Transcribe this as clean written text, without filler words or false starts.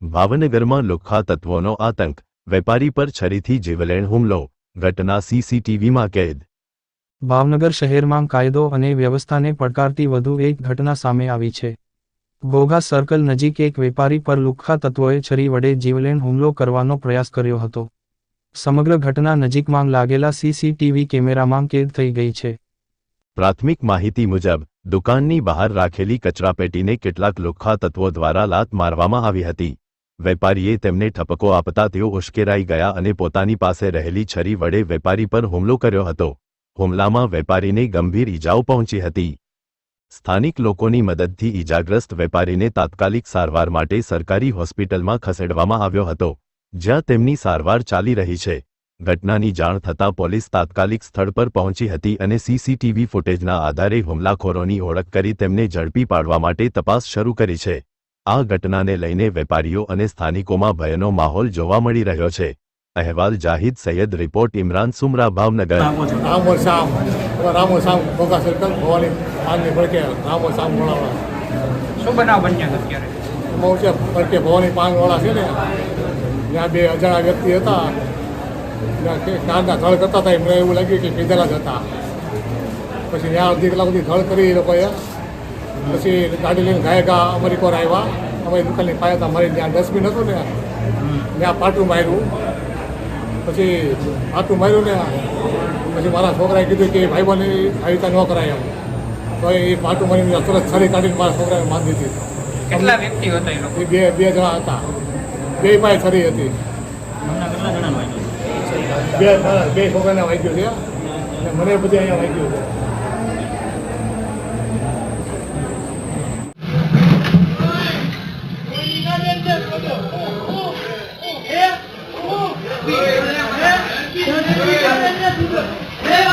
ભાવનગરમાં લુખ્ખા તત્વોનો આતંક, વેપારી પર છરીથી જીવલેણ હુમલો, ઘટના સીસીટીવીમાં કેદ। ભાવનગર શહેરમાં કાયદો અને વ્યવસ્થાને પડકારતી વધુ એક ઘટના સામે આવી છે। ઘોઘા સર્કલ નજીક એક વેપારી પર લુખ્ખા તત્વોએ છરી વડે જીવલેણ હુમલો કરવાનો પ્રયાસ કર્યો હતો। સમગ્ર ઘટના નજીકમાં લાગેલા સીસીટીવી કેમેરામાં કેદ થઈ ગઈ છે। પ્રાથમિક માહિતી મુજબ દુકાનની બહાર રાખેલી કચરાપેટીને કેટલાક લુખ્ખા તત્વો દ્વારા લાત મારવામાં આવી હતી। વેપારીએ તેમને ઠપકો આપતા તેઓ ઉશ્કેરાઈ ગયા અને પોતાની પાસે રહેલી છરી વડે વેપારી પર હુમલો કર્યો હતો। હુમલામાં વેપારીને ગંભીર ઈજાઓ પહોંચી હતી। સ્થાનિક લોકોની મદદથી ઈજાગ્રસ્ત વેપારીને તાત્કાલિક સારવાર માટે સરકારી હોસ્પિટલમાં ખસેડવામાં આવ્યો હતો, જ્યાં તેમની સારવાર ચાલી રહી છે। ઘટનાની જાણ થતાં પોલીસ તાત્કાલિક સ્થળ પર પહોંચી હતી અને સીસીટીવી ફૂટેજના આધારે હુમલાખોરોની ઓળખ કરી તેમને ઝડપી પાડવા માટે તપાસ શરૂ કરી છે। આ ઘટનાને લઈને વેપારીઓ અને સ્થાનિકોમાં ભયનો માહોલ જોવા મળી રહ્યો છે। અહેવાલ જાહિદ સૈયદ, રિપોર્ટ ઇમરાન સુમરા, ભાવનગર। શું બનાવ બન્યો અત્યારે? ભવાની પાનવાળા છે ને, ત્યાં બે અજાણા વ્યક્તિ હતા, કારના થળ કરતા હતા। એમને એવું લાગ્યું કે પીધેલા જ હતા। પછી ત્યાં અડધી કલાક સુધી થળ કરી એ લોકોએ। પછી ગાડી લઈને ગાયકા અમારી કોર આવ્યા, અમારી દુકાનની પાયા હતા મારી, ત્યાં ડસ્ટબિન હતું ને ત્યાં પાટું માર્યું। પછી પાટું માર્યું ને પછી મારા છોકરાએ કીધું કે ભાઈબંધ આવી રીતે ન કરાય એમ, તો એ પાટું મારીને તરત છરી કાઢીને મારા છોકરાને બાંધી દીધી। કેટલા વ્યક્તિઓ હતા એ લોકો? એ બે જણા હતા, બે પાસે છરી હતી। બે છોકરાને વાગ્યું છે અને મને બધી અહીંયા વાગ્યું છે। Hey,